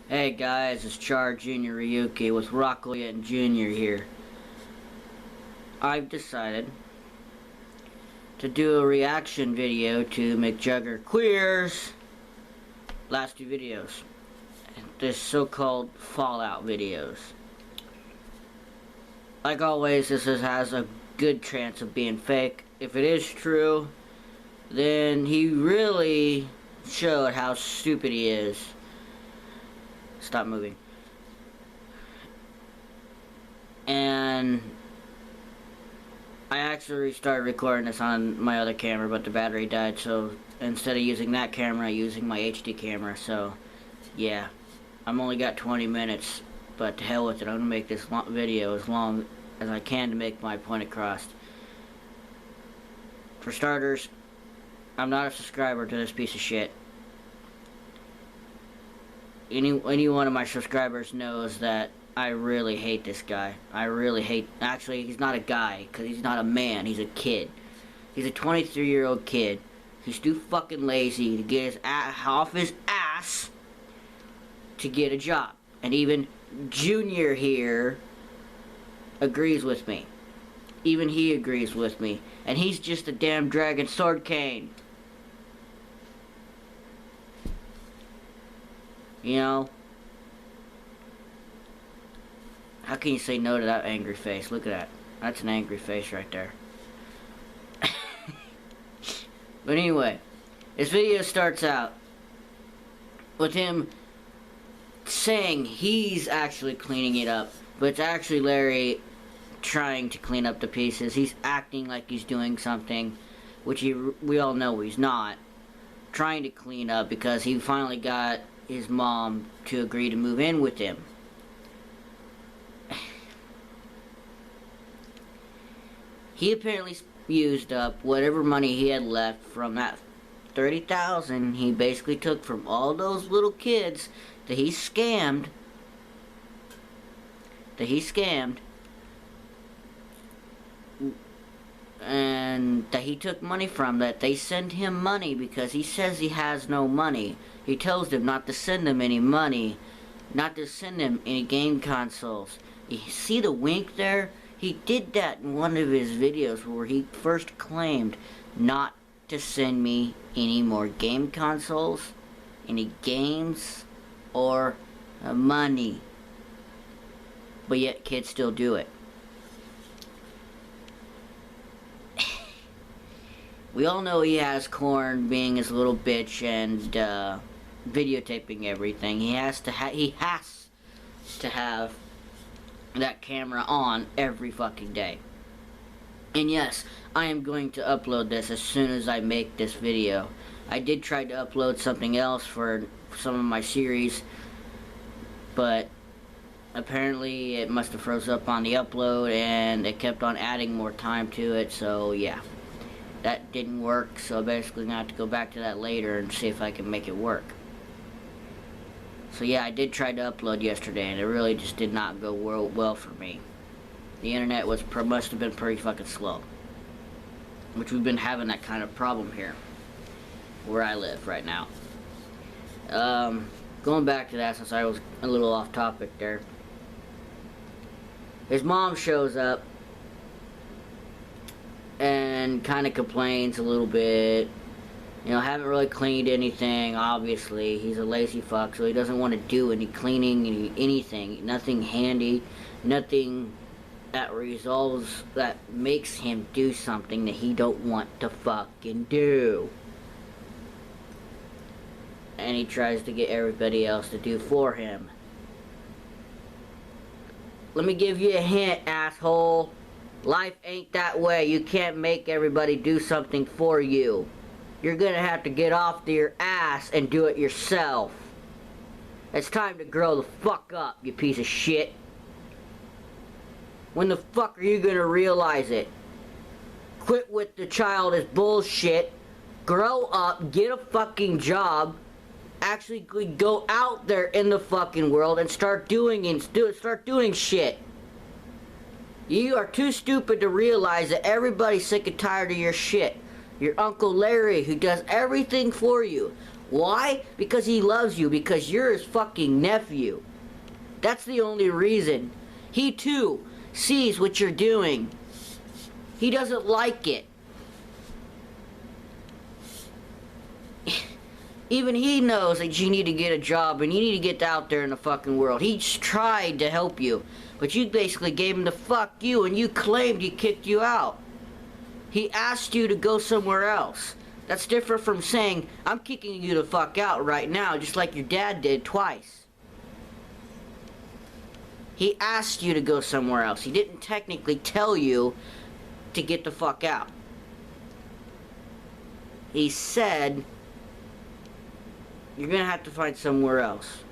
Hey guys, it's Charjr Ryuki with rakuen Jr. here. I've decided to do a reaction video to McJugger Queer's last two videos. This so-called Fallout videos. Like always, this has a good chance of being fake. If it is true, then he really showed how stupid he is. Stop moving. And I actually restarted recording this on my other camera, but the battery died, so instead of using that camera, I'm using my HD camera. So yeah, I'm only got 20 minutes, but to hell with it. I'm gonna make this video as long as I can to make my point across. For starters, I'm not a subscriber to this piece of shit. Any one of my subscribers knows that I really hate this guy. I really hate... Actually, he's not a guy, because he's not a man. He's a kid. He's a 23-year-old kid. He's too fucking lazy to get his off his ass to get a job. And even Junior here agrees with me. Even he agrees with me. And he's just a damn dragon sword cane. You know, how can you say no to that angry face? Look at that. That's an angry face right there. But anyway, this video starts out with him saying he's actually cleaning it up, but it's actually Larry trying to clean up the pieces. He's acting like he's doing something, which we all know he's not. Trying to clean up because he finally got his mom to agree to move in with him. He apparently used up whatever money he had left from that $30,000 he basically took from all those little kids that he scammed. And that he took money from, that they send him money because he says he has no money. He tells them not to send them any money, not to send them any game consoles. You see the wink there? He did that in one of his videos where he first claimed not to send me any more game consoles, any games, or money. But yet kids still do it. We all know he has corn being his little bitch and videotaping everything. He has to have that camera on every fucking day. And yes, I am going to upload this as soon as I make this video. I did try to upload something else for some of my series, but apparently it must have froze up on the upload and it kept on adding more time to it, so yeah. That didn't work, so basically I'm going to have to go back to that later and see if I can make it work. So yeah, I did try to upload yesterday, and it really just did not go well for me. The internet must have been pretty fucking slow. Which we've been having that kind of problem here, where I live right now. Going back to that, since I was a little off topic there. His mom shows up and kind of complains a little bit. You know, haven't really cleaned anything, obviously. He's a lazy fuck, so he doesn't want to do any cleaning, anything. Nothing handy, nothing that that makes him do something that he don't want to fucking do. And he tries to get everybody else to do for him. Let me give you a hint, asshole. Life ain't that way. You can't make everybody do something for you. You're gonna have to get off to your ass and do it yourself. It's time to grow the fuck up, you piece of shit. When the fuck are you gonna realize it? Quit with the childish bullshit. Grow up, get a fucking job. Actually go out there in the fucking world and start doing shit. You are too stupid to realize that everybody's sick and tired of your shit. Your Uncle Larry, who does everything for you. Why? Because he loves you, because you're his fucking nephew. That's the only reason. He too sees what you're doing. He doesn't like it. Even he knows that you need to get a job and you need to get out there in the fucking world. He's tried to help you, but you basically gave him the fuck you and you claimed he kicked you out. He asked you to go somewhere else. That's different from saying, I'm kicking you the fuck out right now, just like your dad did twice. He asked you to go somewhere else. He didn't technically tell you to get the fuck out. He said, you're gonna have to find somewhere else.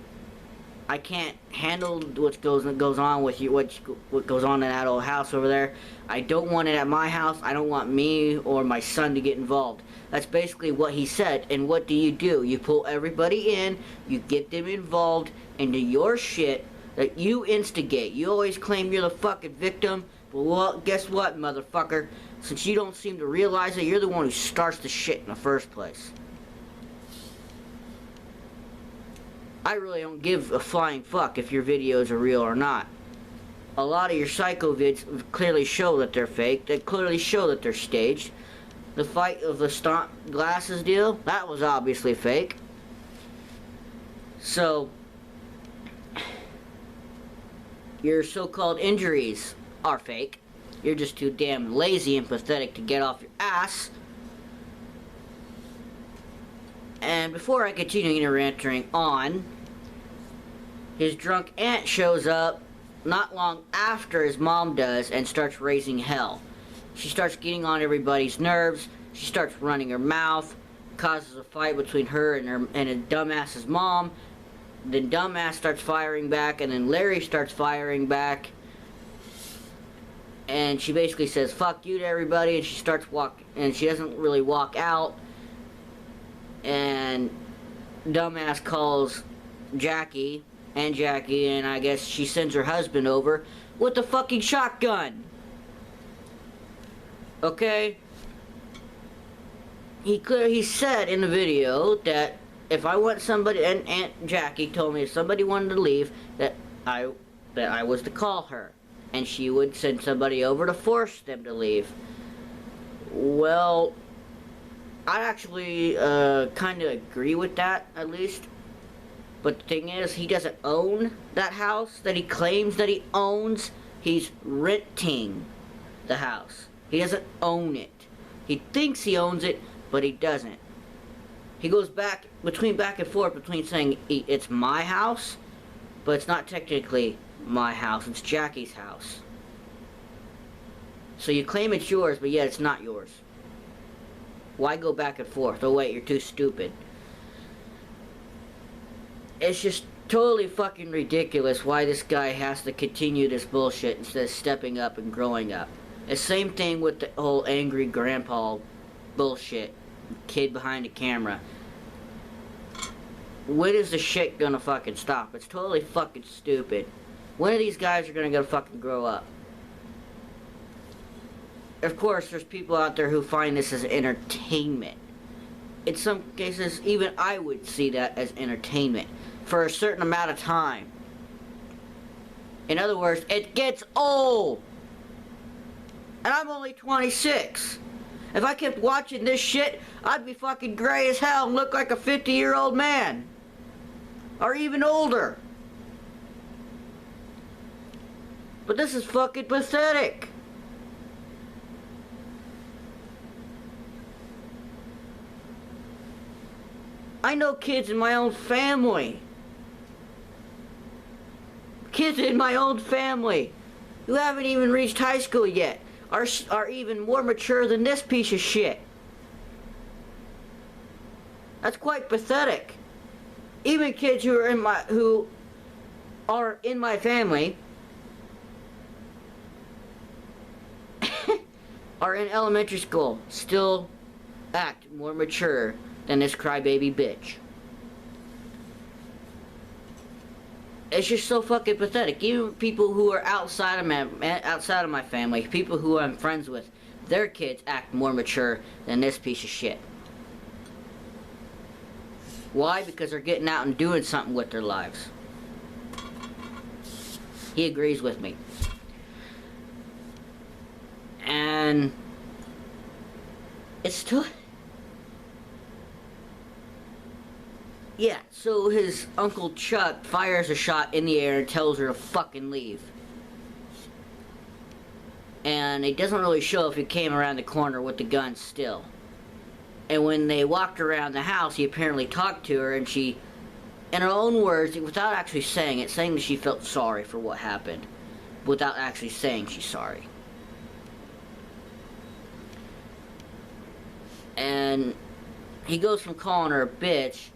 I can't handle what goes on with you, what goes on in that old house over there. I don't want it at my house. I don't want me or my son to get involved. That's basically what he said. And what do? You pull everybody in, you get them involved into your shit that you instigate. You always claim you're the fucking victim. Well, guess what, motherfucker? Since you don't seem to realize it, you're the one who starts the shit in the first place. I really don't give a flying fuck if your videos are real or not. A lot of your psycho vids clearly show that they're fake. They clearly show that they're staged. The fight of the stomp glasses deal, that was obviously fake. So, your so-called injuries are fake. You're just too damn lazy and pathetic to get off your ass. And before I continue ranting on, his drunk aunt shows up not long after his mom does and starts raising hell. She starts getting on everybody's nerves. She starts running her mouth, causes a fight between her and a dumbass's mom. Then dumbass starts firing back, and then Larry starts firing back. And she basically says, fuck you to everybody, and she starts and she doesn't really walk out. And dumbass calls Jackie, and I guess she sends her husband over with a fucking shotgun. Okay? He said in the video that if I want somebody, and Aunt Jackie told me if somebody wanted to leave, that I was to call her, and she would send somebody over to force them to leave. Well, I actually kind of agree with that, at least. But the thing is, he doesn't own that house that he claims that he owns. He's renting the house. He doesn't own it. He thinks he owns it, but he doesn't. He goes back and forth between saying it's my house, but it's not technically my house. It's Jackie's house. So you claim it's yours, but yet it's not yours. Why go back and forth? Oh wait, you're too stupid. It's just totally fucking ridiculous why this guy has to continue this bullshit instead of stepping up and growing up. The same thing with the whole angry grandpa bullshit. Kid behind the camera. When is the shit gonna fucking stop? It's totally fucking stupid. When are these guys gonna fucking grow up? Of course, there's people out there who find this as entertainment. In some cases, even I would see that as entertainment for a certain amount of time. In other words, it gets old. And I'm only 26. If I kept watching this shit, I'd be fucking gray as hell and look like a 50-year-old man. Or even older. But this is fucking pathetic. I know kids in my own family. Kids in my own family who haven't even reached high school yet are even more mature than this piece of shit. That's quite pathetic. Even kids who are in my family are in elementary school still act more mature than this crybaby bitch. It's just so fucking pathetic. Even people who are outside of my family, people who I'm friends with, their kids act more mature than this piece of shit. Why? Because they're getting out and doing something with their lives. He agrees with me. And it's still... Yeah, so his Uncle Chuck fires a shot in the air and tells her to fucking leave. And it doesn't really show if he came around the corner with the gun still. And when they walked around the house, he apparently talked to her, and she, in her own words, without actually saying it, saying that she felt sorry for what happened, without actually saying she's sorry. And he goes from calling her a bitch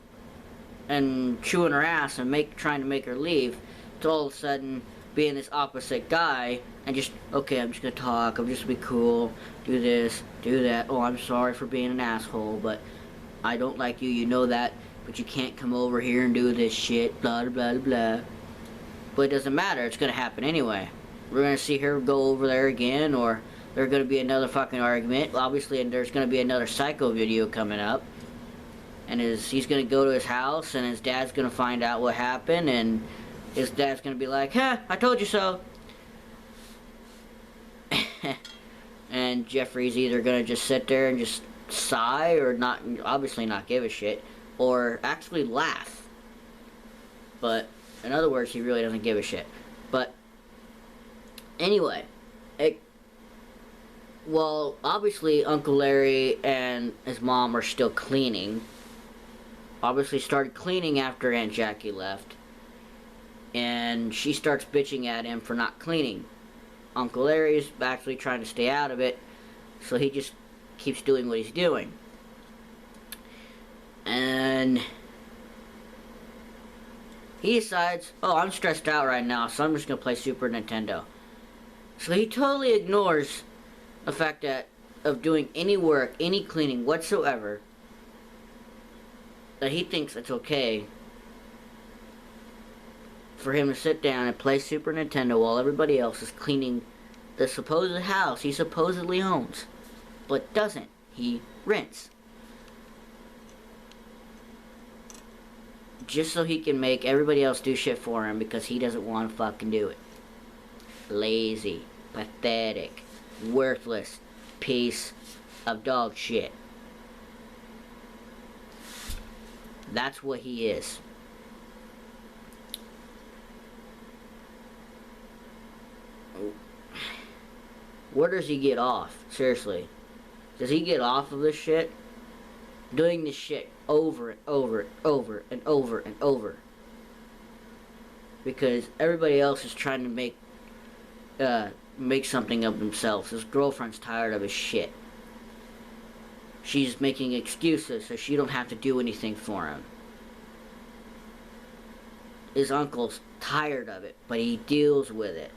and chewing her ass and trying to make her leave to all of a sudden being this opposite guy and just, okay, I'm just gonna talk, I'm just gonna be cool, do this, do that, oh, I'm sorry for being an asshole, but I don't like you, you know that, but you can't come over here and do this shit, blah, blah, blah, blah. But it doesn't matter, it's gonna happen anyway. We're gonna see her go over there again, or there's gonna be another fucking argument, obviously, and there's gonna be another psycho video coming up. And he's gonna go to his house, and his dad's gonna find out what happened, and his dad's gonna be like, "Huh, I told you so." And Jeffrey's either gonna just sit there and just sigh, or not, obviously not give a shit, or actually laugh. But in other words, he really doesn't give a shit. But anyway, well, obviously Uncle Larry and his mom are still cleaning. Obviously started cleaning after Aunt Jackie left. And she starts bitching at him for not cleaning. Uncle Larry's actually trying to stay out of it, so he just keeps doing what he's doing. And he decides, oh, I'm stressed out right now, so I'm just going to play Super Nintendo. So he totally ignores the fact that of doing any work, any cleaning whatsoever, that he thinks it's okay for him to sit down and play Super Nintendo while everybody else is cleaning the supposed house he supposedly owns, but doesn't. He rents. Just so he can make everybody else do shit for him because he doesn't want to fucking do it. Lazy, pathetic, worthless piece of dog shit. That's what he is. Where does he get off? Seriously. Does he get off of this shit? Doing this shit over and over and over and over and over. Because everybody else is trying to make something of themselves. His girlfriend's tired of his shit. She's making excuses so she don't have to do anything for him. His uncle's tired of it, but he deals with it.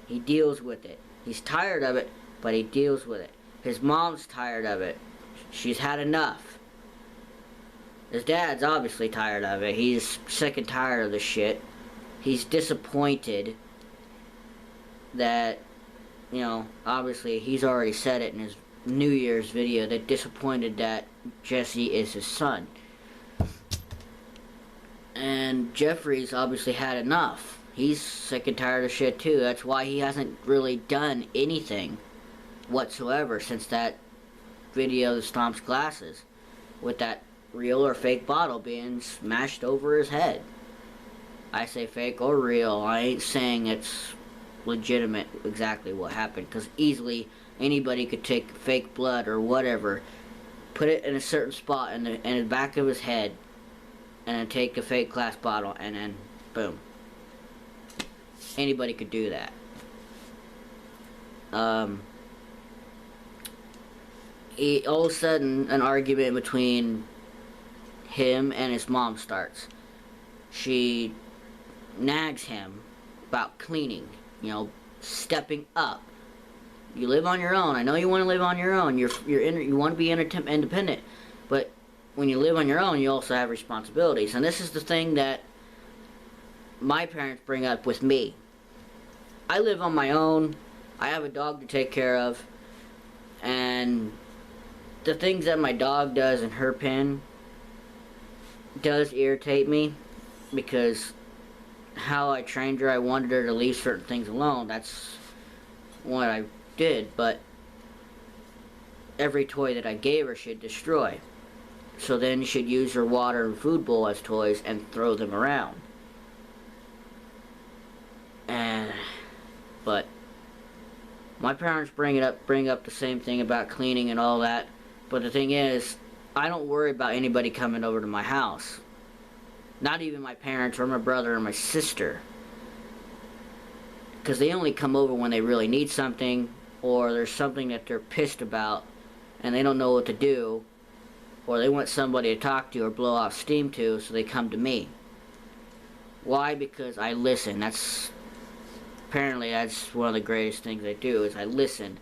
He deals with it. He's tired of it, but he deals with it. His mom's tired of it. She's had enough. His dad's obviously tired of it. He's sick and tired of the shit. He's disappointed that, you know, obviously he's already said it in his New Year's video, that disappointed that Jesse is his son. And Jeffrey's obviously had enough. He's sick and tired of shit too. That's why he hasn't really done anything whatsoever since that video that stomps glasses with that real or fake bottle being smashed over his head. I say fake or real. I ain't saying it's legitimate exactly what happened, because easily anybody could take fake blood or whatever, put it in a certain spot in the back of his head, and then take a fake glass bottle, and then boom. Anybody could do that. All of a sudden, an argument between him and his mom starts. She nags him about cleaning, you know, stepping up. You live on your own. I know you want to live on your own. You want to be independent, but when you live on your own, you also have responsibilities. And this is the thing that my parents bring up with me. I live on my own. I have a dog to take care of, and the things that my dog does in her pen, does irritate me because how I trained her, I wanted her to leave certain things alone. That's what I did, but every toy that I gave her she'd destroy. So then she'd use her water and food bowl as toys and throw them around. But my parents bring up the same thing about cleaning and all that. But the thing is, I don't worry about anybody coming over to my house. Not even my parents or my brother or my sister. Because they only come over when they really need something, or there's something that they're pissed about and they don't know what to do, or they want somebody to talk to or blow off steam to, so they come to me. Why? Because I listen. Apparently that's one of the greatest things I do, is I listen.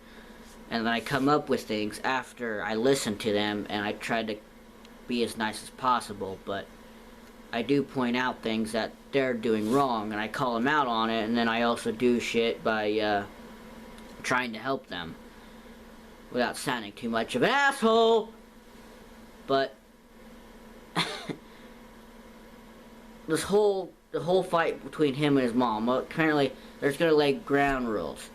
And then I come up with things after I listen to them, and I try to be as nice as possible, but I do point out things that they're doing wrong, and I call them out on it, and then I also do shit by trying to help them without sounding too much of an asshole. But the whole fight between him and his mom, well, apparently there's gonna lay ground rules.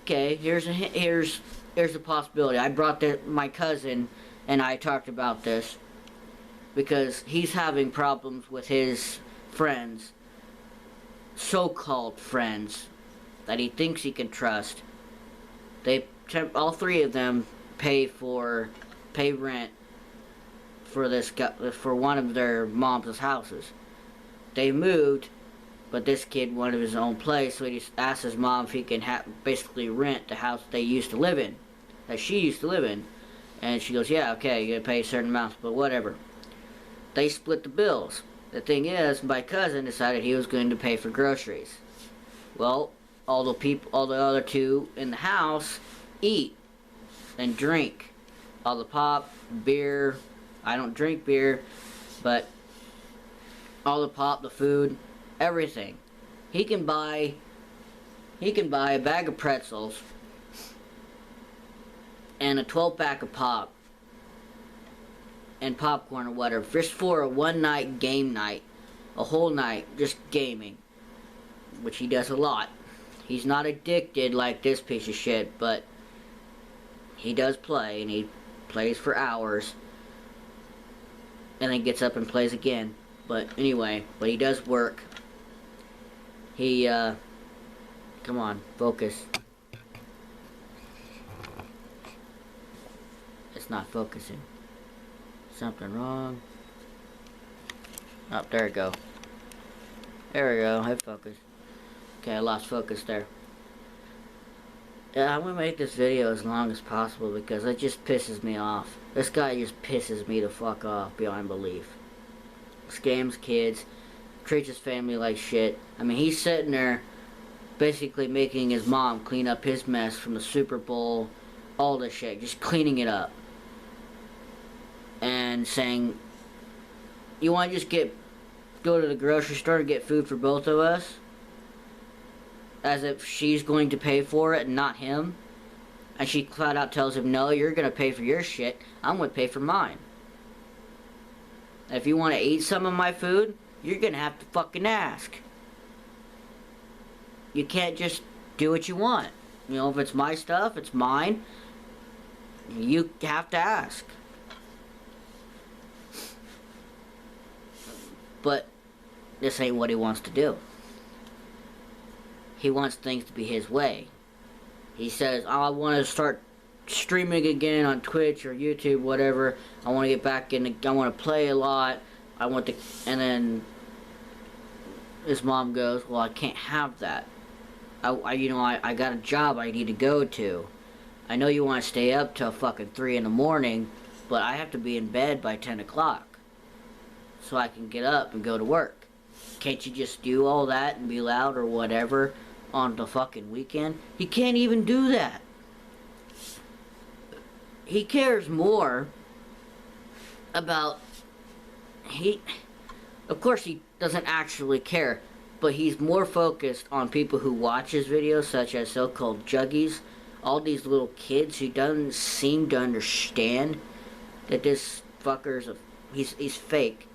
Okay, here's a possibility. I brought my cousin and I talked about this because he's having problems with his friends, so-called friends, that he thinks he can trust. All three of them pay rent for one of their mom's houses. They moved, but this kid wanted his own place, so he just asked his mom if he can basically rent the house they used to live in, that she used to live in. And she goes, yeah, okay, you're gonna pay a certain amount, but whatever. They split the bills. The thing is, my cousin decided he was going to pay for groceries. Well, all the other two in the house eat and drink. All the pop, beer. I don't drink beer, but all the pop, the food, everything. He can buy a bag of pretzels and a 12-pack of pop and popcorn or whatever, just for a one-night game night, a whole night, just gaming, which he does a lot. He's not addicted like this piece of shit, but he does play, and he plays for hours, and then gets up and plays again. But anyway, but he does work. He, come on, focus. It's not focusing. Something wrong. Oh, there we go. There we go, I focused. Okay, I lost focus there. Yeah, I'm gonna make this video as long as possible because it just pisses me off. This guy just pisses me the fuck off beyond belief. Scams kids, treats his family like shit. I mean, he's sitting there basically making his mom clean up his mess from the Super Bowl, all this shit, just cleaning it up. And saying, you want to just go to the grocery store and get food for both of us? As if she's going to pay for it and not him. And she flat out tells him, no, you're going to pay for your shit. I'm going to pay for mine. If you want to eat some of my food, you're going to have to fucking ask. You can't just do what you want. You know, if it's my stuff, it's mine. You have to ask. But this ain't what he wants to do. He wants things to be his way. He says, oh, I want to start streaming again on Twitch or YouTube, whatever. I want to get back in. I want to play a lot. I want to. And then his mom goes, well, I can't have that. I got a job I need to go to. I know you want to stay up till fucking 3 in the morning, but I have to be in bed by 10 o'clock. So I can get up and go to work. Can't you just do all that and be loud or whatever on the fucking weekend? He can't even do that. He cares more about... Of course he doesn't actually care, but he's more focused on people who watch his videos, such as so-called juggies. All these little kids who doesn't seem to understand that this fucker's a he's fake.